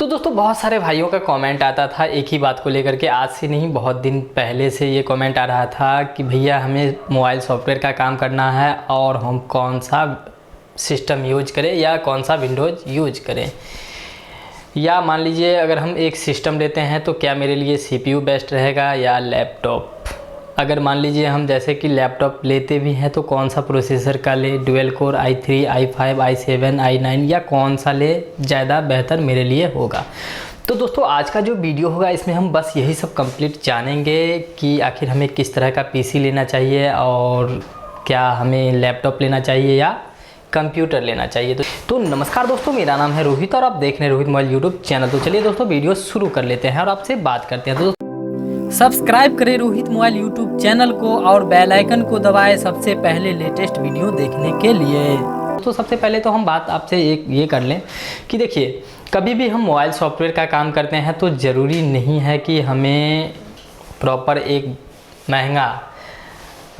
तो दोस्तों बहुत सारे भाइयों का कमेंट आता था एक ही बात को लेकर के। आज से नहीं, बहुत दिन पहले से ये कमेंट आ रहा था कि भैया हमें मोबाइल सॉफ्टवेयर का काम करना है और हम कौन सा सिस्टम यूज करें या कौन सा विंडोज़ यूज करें, या मान लीजिए अगर हम एक सिस्टम लेते हैं तो क्या मेरे लिए CPU बेस्ट रहेगा या लैपटॉप। अगर मान लीजिए हम जैसे कि लैपटॉप लेते भी हैं तो कौन सा प्रोसेसर का ले, dual core i3, i5, i7, i9 या कौन सा ले ज़्यादा बेहतर मेरे लिए होगा। तो दोस्तों आज का जो वीडियो होगा इसमें हम बस यही सब कंप्लीट जानेंगे कि आखिर हमें किस तरह का PC लेना चाहिए और क्या हमें लैपटॉप लेना चाहिए या कंप्यूटर लेना चाहिए। तो नमस्कार दोस्तों, मेरा नाम है रोहित और आप देख रहे हैं रोहित मोबाइल यूट्यूब चैनल। तो चलिए दोस्तों वीडियो शुरू कर लेते हैं और आपसे बात करते हैं। तो सब्सक्राइब करें रोहित मोबाइल यूट्यूब चैनल को और बेल आइकन को दबाएं सबसे पहले लेटेस्ट वीडियो देखने के लिए। तो सबसे पहले तो हम बात आपसे ये कर लें कि देखिए, कभी भी हम मोबाइल सॉफ्टवेयर का काम करते हैं तो ज़रूरी नहीं है कि हमें प्रॉपर एक महंगा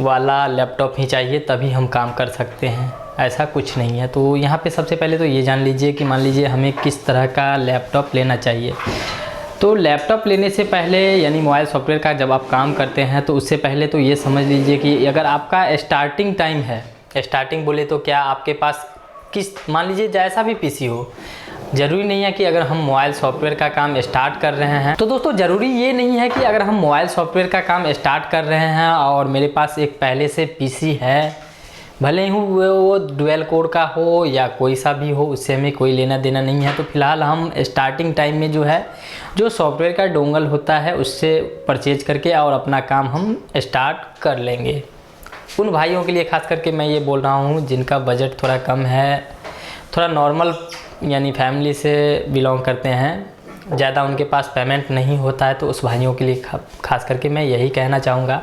वाला लैपटॉप ही चाहिए तभी हम काम कर सकते हैं, ऐसा कुछ नहीं है। तो यहाँ पे सबसे पहले तो ये जान लीजिए कि मान लीजिए हमें किस तरह का लैपटॉप लेना चाहिए। तो लैपटॉप लेने से पहले यानी मोबाइल सॉफ्टवेयर का जब आप काम करते हैं तो उससे पहले तो ये समझ लीजिए कि अगर आपका स्टार्टिंग टाइम है, स्टार्टिंग बोले तो क्या आपके पास किस, मान लीजिए जैसा भी PC हो, ज़रूरी नहीं है कि अगर हम मोबाइल सॉफ्टवेयर का काम स्टार्ट कर रहे हैं तो दोस्तों ज़रूरी ये नहीं है कि अगर हम मोबाइल सॉफ्टवेयर का काम स्टार्ट कर रहे हैं और मेरे पास एक पहले से PC है, भले ही वो डुअल कोर का हो या कोई सा भी हो, उससे हमें कोई लेना देना नहीं है। तो फिलहाल हम स्टार्टिंग टाइम में जो है जो सॉफ्टवेयर का डोंगल होता है उससे परचेज करके और अपना काम हम स्टार्ट कर लेंगे। उन भाइयों के लिए खास करके मैं ये बोल रहा हूँ जिनका बजट थोड़ा कम है, थोड़ा नॉर्मल यानी फैमिली से बिलोंग करते हैं, ज़्यादा उनके पास पेमेंट नहीं होता है, तो उस भाइयों के लिए खास करके मैं यही कहना चाहूँगा।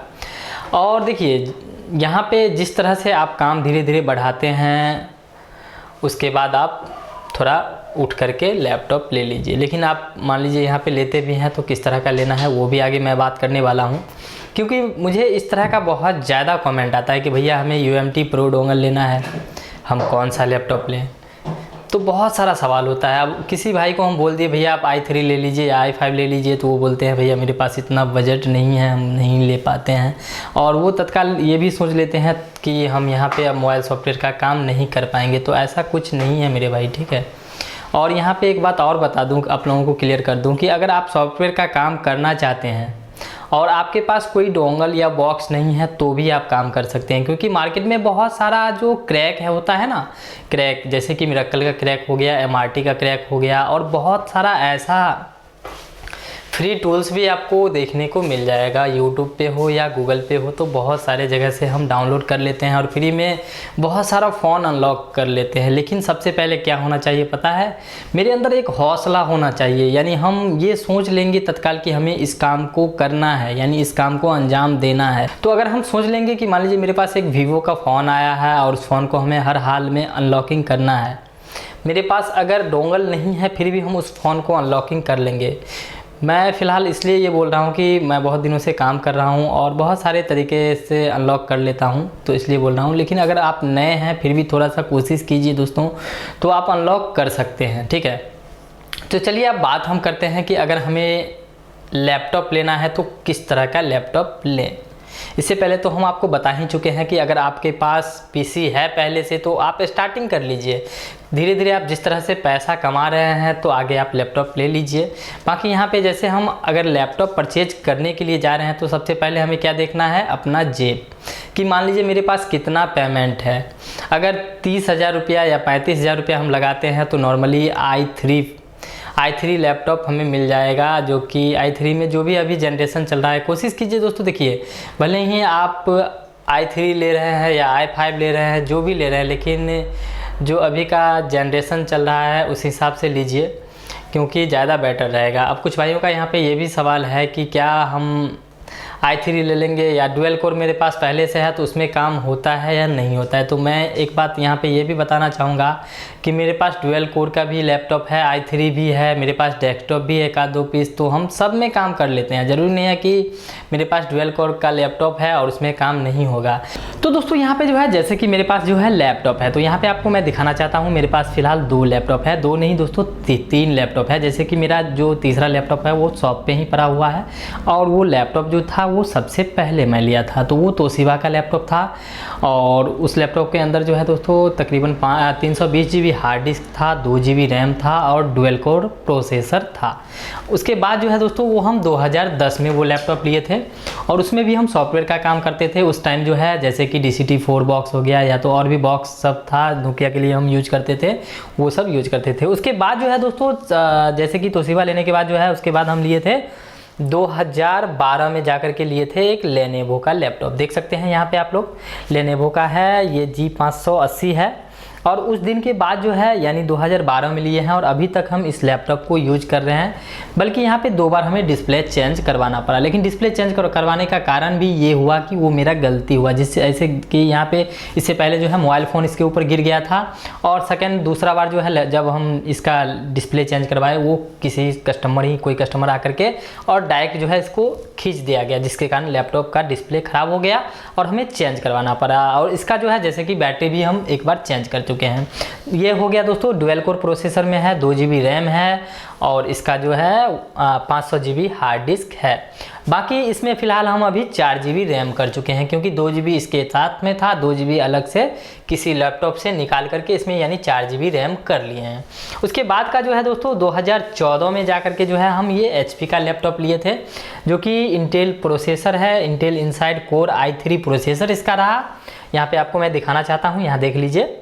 और देखिए यहाँ पे जिस तरह से आप काम धीरे धीरे बढ़ाते हैं उसके बाद आप थोड़ा उठ करके लैपटॉप ले लीजिए। लेकिन आप मान लीजिए यहाँ पे लेते भी हैं तो किस तरह का लेना है वो भी आगे मैं बात करने वाला हूँ, क्योंकि मुझे इस तरह का बहुत ज़्यादा कमेंट आता है कि भैया हमें UMT प्रो डोंगल लेना है, हम कौन सा लैपटॉप लें। तो बहुत सारा सवाल होता है। अब किसी भाई को हम बोल दिए भैया आप i3 ले लीजिए या i5 ले लीजिए, तो वो बोलते हैं भैया मेरे पास इतना बजट नहीं है, हम नहीं ले पाते हैं। और वो तत्काल ये भी सोच लेते हैं कि हम यहाँ पे अब मोबाइल सॉफ्टवेयर का काम नहीं कर पाएंगे। तो ऐसा कुछ नहीं है मेरे भाई, ठीक है। और यहाँ पे एक बात और बता दूँ, आप लोगों को क्लियर कर दूँ कि अगर आप सॉफ्टवेयर का काम करना चाहते हैं और आपके पास कोई डोंगल या बॉक्स नहीं है तो भी आप काम कर सकते हैं, क्योंकि मार्केट में बहुत सारा जो क्रैक है होता है ना, क्रैक जैसे कि मिरेकल का क्रैक हो गया, MRT का क्रैक हो गया, और बहुत सारा ऐसा फ्री टूल्स भी आपको देखने को मिल जाएगा। यूट्यूब पे हो या गूगल पे हो, तो बहुत सारे जगह से हम डाउनलोड कर लेते हैं और फ्री में बहुत सारा फ़ोन अनलॉक कर लेते हैं। लेकिन सबसे पहले क्या होना चाहिए पता है, मेरे अंदर एक हौसला होना चाहिए। यानी हम ये सोच लेंगे तत्काल कि हमें इस काम को करना है, यानी इस काम को अंजाम देना है। तो अगर हम सोच लेंगे कि मान लीजिए मेरे पास एक वीवो का फ़ोन आया है और उस फ़ोन को हमें हर हाल में अनलॉकिंग करना है, मेरे पास अगर डोंगल नहीं है फिर भी हम उस फ़ोन को अनलॉकिंग कर लेंगे। मैं फ़िलहाल इसलिए ये बोल रहा हूँ कि मैं बहुत दिनों से काम कर रहा हूँ और बहुत सारे तरीके से अनलॉक कर लेता हूँ, तो इसलिए बोल रहा हूँ। लेकिन अगर आप नए हैं फिर भी थोड़ा सा कोशिश कीजिए दोस्तों, तो आप अनलॉक कर सकते हैं, ठीक है। तो चलिए अब बात हम करते हैं कि अगर हमें लैपटॉप लेना है तो किस तरह का लैपटॉप लें। इससे पहले तो हम आपको बता ही चुके हैं कि अगर आपके पास PC है पहले से तो आप स्टार्टिंग कर लीजिए। धीरे धीरे आप जिस तरह से पैसा कमा रहे हैं तो आगे आप लैपटॉप ले लीजिए। बाकी यहाँ पे जैसे हम अगर लैपटॉप परचेज करने के लिए जा रहे हैं तो सबसे पहले हमें क्या देखना है, अपना जेब, कि मान लीजिए मेरे पास कितना पेमेंट है। अगर 30,000 रुपया या 35,000 रुपया हम लगाते हैं तो नॉर्मली i3 लैपटॉप हमें मिल जाएगा, जो कि i3 में जो भी अभी जनरेशन चल रहा है। कोशिश कीजिए दोस्तों, देखिए भले ही आप i3 ले रहे हैं या i5 ले रहे हैं, जो भी ले रहे हैं, लेकिन जो अभी का जनरेशन चल रहा है उस हिसाब से लीजिए, क्योंकि ज़्यादा बेटर रहेगा। अब कुछ भाइयों का यहाँ पे ये भी सवाल है कि क्या हम i3 ले लेंगे या डुअल कोर मेरे पास पहले से है तो उसमें काम होता है या नहीं होता है। तो मैं एक बात यहाँ पे ये भी बताना चाहूँगा कि मेरे पास डुअल कोर का भी लैपटॉप है, i3 भी है, मेरे पास डेस्कटॉप भी है एक आध दो पीस, तो हम सब में काम कर लेते हैं। ज़रूरी नहीं है कि मेरे पास डुअल कोर का लैपटॉप है और उसमें काम नहीं होगा। तो दोस्तों यहाँ पे जो है जैसे कि मेरे पास जो है लैपटॉप है, तो यहाँ पे आपको मैं दिखाना चाहता हूँ मेरे पास फ़िलहाल 2 लैपटॉप है, 2 नहीं दोस्तों 3 लैपटॉप है। जैसे कि मेरा जो तीसरा लैपटॉप है वो शॉप पे ही पड़ा हुआ है, और वो लैपटॉप जो था वो सबसे पहले मैं लिया था, तो वो तोशिबा का लैपटॉप था। और उस लैपटॉप के अंदर जो है दोस्तों तकरीबन 320 GB हार्ड डिस्क था, 2 GB रैम था और डुअल कोर प्रोसेसर था। उसके बाद जो है दोस्तों वो हम 2010 में वो लैपटॉप लिए थे, और उसमें भी हम सॉफ्टवेयर का काम करते थे। उस टाइम जो है जैसे कि DCT-4 बॉक्स हो गया या तो और भी बॉक्स सब था नोकिया के लिए हम यूज करते थे, वो सब यूज करते थे। उसके बाद जो है दोस्तों जैसे कि तोशिबा लेने के बाद जो है उसके बाद हम लिए थे 2012 में जाकर के लिए थे एक लेनोवो का लैपटॉप। देख सकते हैं यहाँ पे आप लोग, लेनोवो का है, ये G580 है। और उस दिन के बाद जो है यानी 2012 में लिए हैं और अभी तक हम इस लैपटॉप को यूज कर रहे हैं। बल्कि यहाँ पे 2 बार हमें डिस्प्ले चेंज करवाना पड़ा, लेकिन डिस्प्ले चेंज करवाने का कारण भी ये हुआ कि वो मेरा गलती हुआ, जिससे ऐसे कि यहाँ पे इससे पहले जो है मोबाइल फ़ोन इसके ऊपर गिर गया था, और दूसरा बार जो है जब हम इसका डिस्प्ले चेंज करवाए वो कोई कस्टमर आकर के और डायरेक्ट जो है इसको खींच दिया गया, जिसके कारण लैपटॉप का डिस्प्ले ख़राब हो गया और हमें चेंज करवाना पड़ा। और इसका जो है जैसे कि बैटरी भी हम एक बार चेंज कर चुके हैं। ये हो गया दोस्तों, डुअल कोर प्रोसेसर में है, 2 GB रैम है और इसका जो है 500 GB हार्ड डिस्क है। बाकी इसमें फ़िलहाल हम अभी 4 GB रैम कर चुके हैं, क्योंकि 2 GB इसके साथ में था, 2 GB अलग से किसी लैपटॉप से निकाल करके इसमें यानी 4 GB रैम कर लिए हैं। उसके बाद का जो है दोस्तों 2014 में जा करके जो है हम ये HP का लैपटॉप लिए थे, जो कि इंटेल प्रोसेसर है, Intel inside core i3 processor इसका रहा। यहाँ पे आपको मैं दिखाना चाहता हूँ, यहाँ देख लीजिए।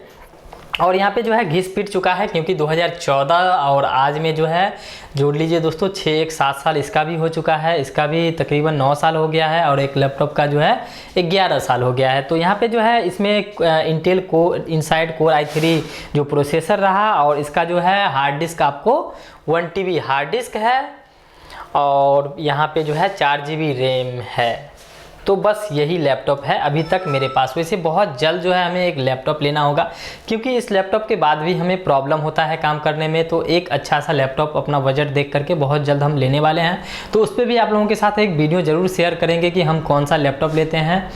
और यहाँ पे जो है घिस पिट चुका है, क्योंकि 2014 और आज में जो है जोड़ लीजिए दोस्तों 7 साल इसका भी हो चुका है, इसका भी तकरीबन 9 साल हो गया है, और एक लैपटॉप का जो है 11 साल हो गया है। तो यहाँ पे जो है इसमें इंटेल इनसाइड कोर i3 जो प्रोसेसर रहा, और इसका जो है हार्ड डिस्क आपको 1 TB हार्ड डिस्क है, और यहाँ पे जो है 4 GB रैम है। तो बस यही लैपटॉप है अभी तक मेरे पास। वैसे बहुत जल्द जो है हमें एक लैपटॉप लेना होगा, क्योंकि इस लैपटॉप के बाद भी हमें प्रॉब्लम होता है काम करने में। तो एक अच्छा सा लैपटॉप अपना बजट देख करके बहुत जल्द हम लेने वाले हैं, तो उस पर भी आप लोगों के साथ एक वीडियो ज़रूर शेयर करेंगे कि हम कौन सा लैपटॉप लेते हैं,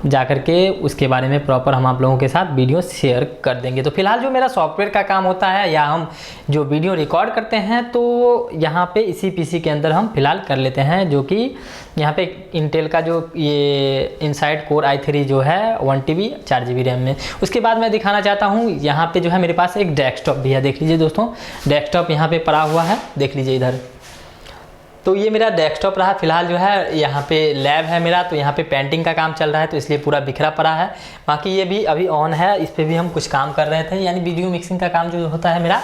जा करके उसके बारे में प्रॉपर हम आप लोगों के साथ वीडियो शेयर कर देंगे। तो फिलहाल जो मेरा सॉफ्टवेयर का काम होता है या हम जो वीडियो रिकॉर्ड करते हैं, तो यहाँ पे इसी PC के अंदर हम फिलहाल कर लेते हैं, जो कि यहाँ पे इंटेल का जो ये इनसाइड कोर i3 जो है 1 TB 4 GB रैम में। उसके बाद मैं दिखाना चाहता हूँ यहाँ पे जो है मेरे पास एक डेस्कटॉप भी है। देख लीजिए दोस्तों, डेस्कटॉप यहाँ पे पड़ा हुआ है, देख लीजिए इधर। तो ये मेरा डेस्कटॉप रहा। फिलहाल जो है यहाँ पे लैब है मेरा, तो यहाँ पे पेंटिंग का काम चल रहा है, तो इसलिए पूरा बिखरा पड़ा है। बाकी ये भी अभी ऑन है, इस पर भी हम कुछ काम कर रहे थे, यानी वीडियो मिक्सिंग का काम जो होता है मेरा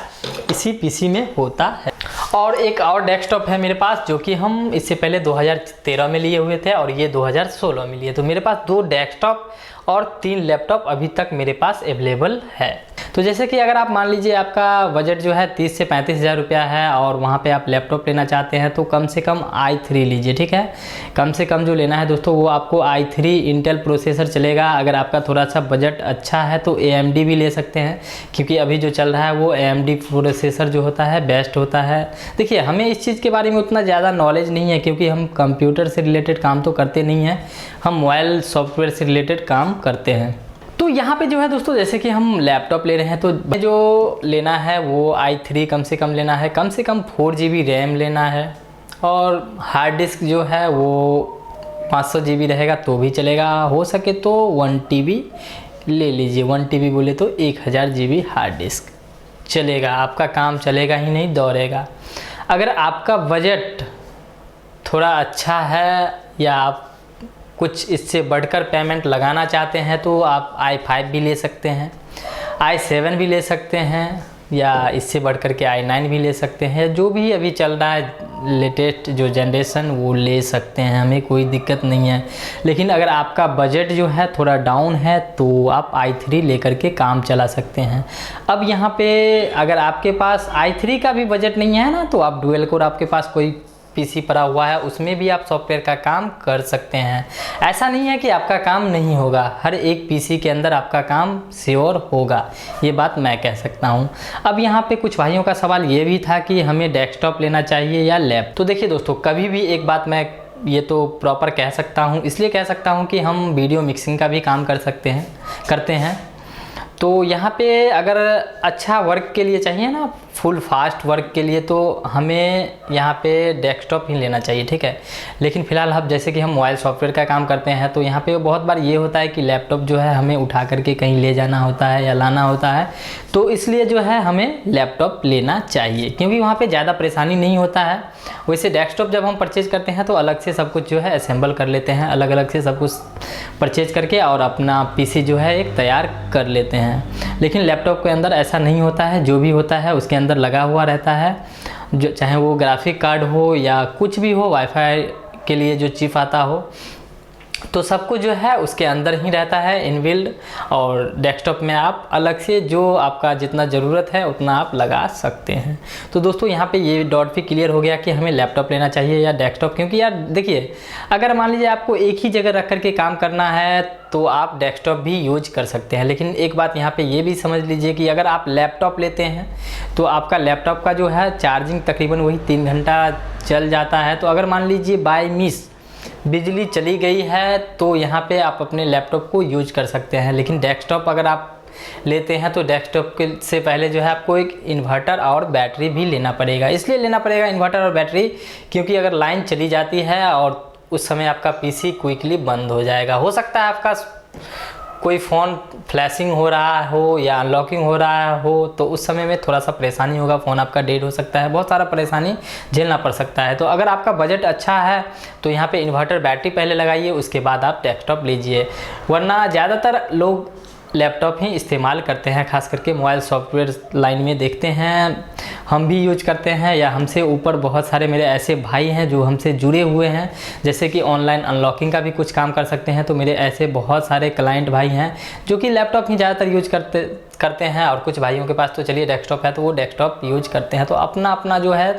इसी PC में होता है। और एक और डेस्कटॉप है मेरे पास, जो कि हम इससे पहले 2013 में लिए हुए थे और ये 2016 में लिए। तो मेरे पास 2 डेस्कटॉप और 3 लैपटॉप अभी तक मेरे पास अवेलेबल है। तो जैसे कि अगर आप मान लीजिए आपका बजट जो है 30 से 35 हज़ार रुपया है और वहाँ पे आप लैपटॉप लेना चाहते हैं, तो कम से कम i3 लीजिए, ठीक है। कम से कम जो लेना है दोस्तों वो आपको i3 इंटेल प्रोसेसर चलेगा। अगर आपका थोड़ा सा बजट अच्छा है तो AMD भी ले सकते हैं, क्योंकि अभी जो चल रहा है वो AMD प्रोसेसर जो होता है बेस्ट होता है। देखिए, हमें इस चीज़ के बारे में उतना ज़्यादा नॉलेज नहीं है, क्योंकि हम कंप्यूटर से रिलेटेड काम तो करते नहीं हैं, हम मोबाइल सॉफ्टवेयर से रिलेटेड काम करते हैं। तो यहाँ पे जो है दोस्तों, जैसे कि हम लैपटॉप ले रहे हैं, तो जो लेना है वो i3 कम से कम लेना है, कम से कम 4 GB रैम लेना है, और हार्ड डिस्क जो है वो 500 GB रहेगा तो भी चलेगा, हो सके तो 1 TB ले लीजिए। 1 TB बोले तो 1000 GB हार्ड डिस्क चलेगा, आपका काम चलेगा ही नहीं, दौड़ेगा। अगर आपका बजट थोड़ा अच्छा है या आप कुछ इससे बढ़कर पेमेंट लगाना चाहते हैं, तो आप i5 भी ले सकते हैं, i7 भी ले सकते हैं, या इससे बढ़कर के i9 भी ले सकते हैं। जो भी अभी चल रहा है लेटेस्ट जो जनरेशन वो ले सकते हैं, हमें कोई दिक्कत नहीं है। लेकिन अगर आपका बजट जो है थोड़ा डाउन है तो आप i3 लेकर के काम चला सकते हैं। अब यहाँ पे अगर आपके पास i3 का भी बजट नहीं है ना, तो आप डुअल कोर आपके पास कोई पीसी पड़ा हुआ है उसमें भी आप सॉफ्टवेयर का काम कर सकते हैं। ऐसा नहीं है कि आपका काम नहीं होगा, हर एक पीसी के अंदर आपका काम श्योर होगा, ये बात मैं कह सकता हूँ। अब यहाँ पे कुछ भाइयों का सवाल ये भी था कि हमें डेस्कटॉप लेना चाहिए या लैप। तो देखिए दोस्तों, कभी भी एक बात मैं ये तो प्रॉपर कह सकता हूँ, इसलिए कह सकता हूँ कि हम वीडियो मिक्सिंग का भी काम करते हैं। तो यहाँ पे अगर अच्छा वर्क के लिए चाहिए ना, फुल फास्ट वर्क के लिए, तो हमें यहाँ पे डेस्कटॉप ही लेना चाहिए, ठीक है। लेकिन फ़िलहाल अब जैसे कि हम मोबाइल सॉफ्टवेयर का काम करते हैं तो यहाँ पे बहुत बार ये होता है कि लैपटॉप जो है हमें उठा करके कहीं ले जाना होता है या लाना होता है, तो इसलिए जो है हमें लैपटॉप लेना चाहिए, क्योंकि वहाँ पर ज़्यादा परेशानी नहीं होता है। वैसे डेस्कटॉप जब हम परचेज़ करते हैं तो अलग से सब कुछ जो है असेंबल कर लेते हैं, अलग अलग से सब कुछ परचेज़ करके और अपना पीसी जो है एक तैयार कर लेते हैं। लेकिन लैपटॉप के अंदर ऐसा नहीं होता है, जो भी होता है उसके अंदर लगा हुआ रहता है, जो चाहे वो ग्राफिक कार्ड हो या कुछ भी हो, वाईफाई के लिए जो चिप आता हो, तो सब कुछ जो है उसके अंदर ही रहता है इनबिल्ड। और डेस्कटॉप में आप अलग से जो आपका जितना ज़रूरत है उतना आप लगा सकते हैं। तो दोस्तों यहाँ पे ये डॉट भी क्लियर हो गया कि हमें लैपटॉप लेना चाहिए या डेस्कटॉप, क्योंकि यार देखिए, अगर मान लीजिए आपको एक ही जगह रख करके काम करना है तो आप डेस्कटॉप भी यूज कर सकते हैं। लेकिन एक बात यहाँ पे ये भी समझ लीजिए कि अगर आप लैपटॉप लेते हैं तो आपका लैपटॉप का जो है चार्जिंग तकरीबन वही 3 घंटा चल जाता है। तो अगर मान लीजिए बाय मिस बिजली चली गई है तो यहाँ पे आप अपने लैपटॉप को यूज कर सकते हैं। लेकिन डेस्कटॉप अगर आप लेते हैं तो डेस्कटॉप के से पहले जो है आपको एक इन्वर्टर और बैटरी भी लेना पड़ेगा। इसलिए लेना पड़ेगा इन्वर्टर और बैटरी, क्योंकि अगर लाइन चली जाती है और उस समय आपका पीसी क्विकली बंद हो जाएगा। हो सकता है आपका कोई फ़ोन फ्लैशिंग हो रहा हो या अनलॉकिंग हो रहा हो तो उस समय में थोड़ा सा परेशानी होगा, फ़ोन आपका डेड हो सकता है, बहुत सारा परेशानी झेलना पड़ सकता है। तो अगर आपका बजट अच्छा है तो यहाँ पे इन्वर्टर बैटरी पहले लगाइए, उसके बाद आप डेस्कटॉप लीजिए। वरना ज़्यादातर लोग लैपटॉप ही इस्तेमाल करते हैं, खास करके मोबाइल सॉफ्टवेयर लाइन में देखते हैं, हम भी यूज करते हैं या हमसे ऊपर बहुत सारे मेरे ऐसे भाई हैं जो हमसे जुड़े हुए हैं, जैसे कि ऑनलाइन अनलॉकिंग का भी कुछ काम कर सकते हैं। तो मेरे ऐसे बहुत सारे क्लाइंट भाई हैं जो कि लैपटॉप ही ज़्यादातर यूज करते हैं, और कुछ भाइयों के पास तो चलिए डेस्कटॉप है तो वो डेस्कटॉप यूज करते हैं। तो अपना अपना जो है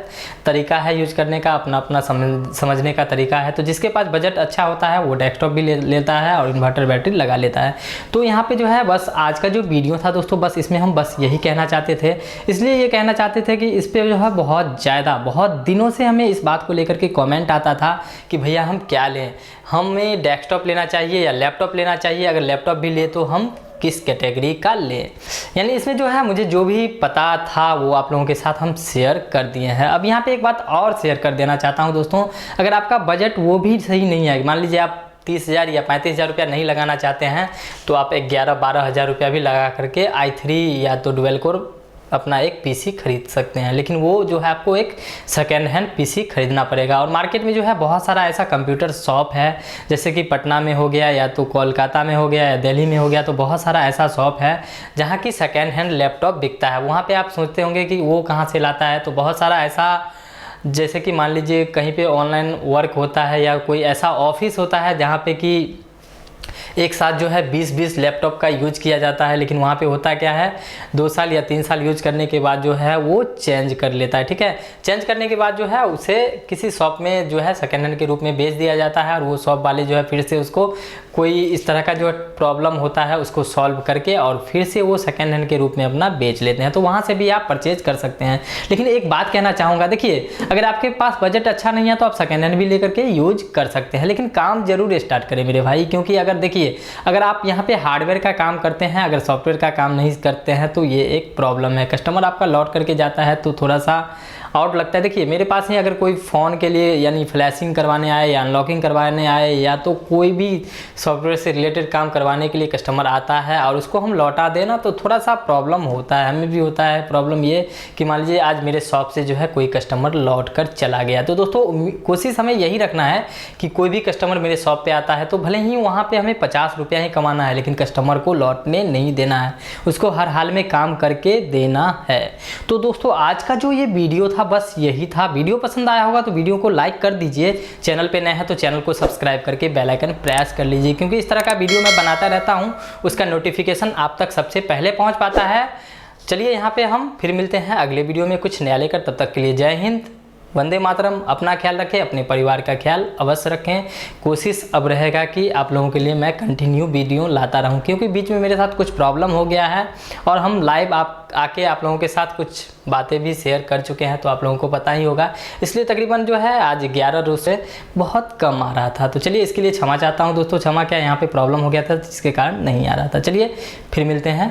तरीका है यूज करने का, अपना अपना समझने का तरीका है। तो जिसके पास बजट अच्छा होता है वो डेस्कटॉप भी लेता है और इन्वर्टर बैटरी लगा लेता है। तो यहाँ पे जो है बस आज का जो वीडियो था दोस्तों, बस इसमें हम बस यही कहना चाहते थे। इसलिए ये कहना चाहते थे कि इस पर जो है बहुत दिनों से हमें इस बात को लेकर के कमेंट आता था कि भैया हम क्या लें, हमें डेस्कटॉप लेना चाहिए या लैपटॉप लेना चाहिए, अगर लैपटॉप भी ले तो हम किस कैटेगरी का लें। यानी इसमें जो है मुझे जो भी पता था वो आप लोगों के साथ हम शेयर कर दिए हैं। अब यहाँ पे एक बात और शेयर कर देना चाहता हूँ दोस्तों, अगर आपका बजट वो भी सही नहीं है, मान लीजिए आप 30,000 या 35,000 रुपया नहीं लगाना चाहते हैं, तो आप 11-12 हज़ार रुपया भी लगा करके i3 या तो डुअल कोर अपना एक पीसी खरीद सकते हैं। लेकिन वो जो है आपको एक सेकेंड हैंड पीसी खरीदना पड़ेगा। और मार्केट में जो है बहुत सारा ऐसा कंप्यूटर शॉप है, जैसे कि पटना में हो गया या तो कोलकाता में हो गया या दिल्ली में हो गया, तो बहुत सारा ऐसा शॉप है जहाँ की सेकेंड हैंड लैपटॉप बिकता है। वहाँ पे आप सोचते होंगे कि वो कहाँ से लाता है, तो बहुत सारा ऐसा, जैसे कि मान लीजिए कहीं पे ऑनलाइन वर्क होता है या कोई ऐसा ऑफिस होता है जहाँ पे कि एक साथ जो है 20-20 लैपटॉप का यूज किया जाता है। लेकिन वहाँ पे होता क्या है, 2 साल या 3 साल यूज करने के बाद जो है वो चेंज कर लेता है, ठीक है। चेंज करने के बाद जो है उसे किसी शॉप में जो है सेकेंड हैंड के रूप में बेच दिया जाता है, और वो शॉप वाले जो है फिर से उसको कोई इस तरह का जो प्रॉब्लम होता है उसको सॉल्व करके और फिर से वो सेकेंड हैंड के रूप में अपना बेच लेते हैं। तो वहाँ से भी आप परचेज कर सकते हैं। लेकिन एक बात कहना चाहूँगा, देखिए अगर आपके पास बजट अच्छा नहीं है तो आप सेकेंड हैंड भी लेकर के यूज कर सकते हैं, लेकिन काम जरूर स्टार्ट करें मेरे भाई। क्योंकि अगर देखिए, अगर आप यहाँ पे हार्डवेयर का काम करते हैं, अगर सॉफ्टवेयर का काम नहीं करते हैं तो ये एक प्रॉब्लम है। कस्टमर आपका लौट करके जाता है तो थोड़ा सा आउट लगता है। देखिए मेरे पास ही अगर कोई फ़ोन के लिए यानी फ्लैशिंग करवाने आए या अनलॉकिंग करवाने आए या तो कोई भी सॉफ्टवेयर से रिलेटेड काम करवाने के लिए कस्टमर आता है और उसको हम लौटा देना, तो थोड़ा सा प्रॉब्लम होता है, हमें भी होता है प्रॉब्लम ये कि मान लीजिए आज मेरे शॉप से जो है कोई कस्टमर लौट कर चला गया। तो दोस्तों कोशिश हमें यही रखना है कि कोई भी कस्टमर मेरे शॉप पे आता है तो भले ही वहाँ पे हमें 50 रुपया ही कमाना है, लेकिन कस्टमर को लौटने नहीं देना है, उसको हर हाल में काम करके देना है। तो दोस्तों आज का जो ये वीडियो था बस यही था। वीडियो पसंद आया होगा तो वीडियो को लाइक कर दीजिए, चैनल पे नए हैं तो चैनल को सब्सक्राइब करके बेल आइकन प्रेस कर लीजिए, क्योंकि इस तरह का वीडियो मैं बनाता रहता हूँ, उसका नोटिफिकेशन आप तक सबसे पहले पहुँच पाता है। चलिए यहाँ पे हम फिर मिलते हैं अगले वीडियो में कुछ नया लेकर, तब तक के लिए जय हिंद, वंदे मातरम। अपना ख्याल रखें, अपने परिवार का ख्याल अवश्य रखें। कोशिश अब रहेगा कि आप लोगों के लिए मैं कंटिन्यू वीडियो लाता रहूं, क्योंकि बीच में मेरे साथ कुछ प्रॉब्लम हो गया है और हम लाइव आके आप लोगों के साथ कुछ बातें भी शेयर कर चुके हैं, तो आप लोगों को पता ही होगा। इसलिए तकरीबन जो है आज 11 रोज से बहुत कम आ रहा था। तो चलिए इसके लिए क्षमा चाहता हूँ दोस्तों। क्षमा क्या, यहाँ पे प्रॉब्लम हो गया था जिसके कारण नहीं आ रहा था। चलिए फिर मिलते हैं।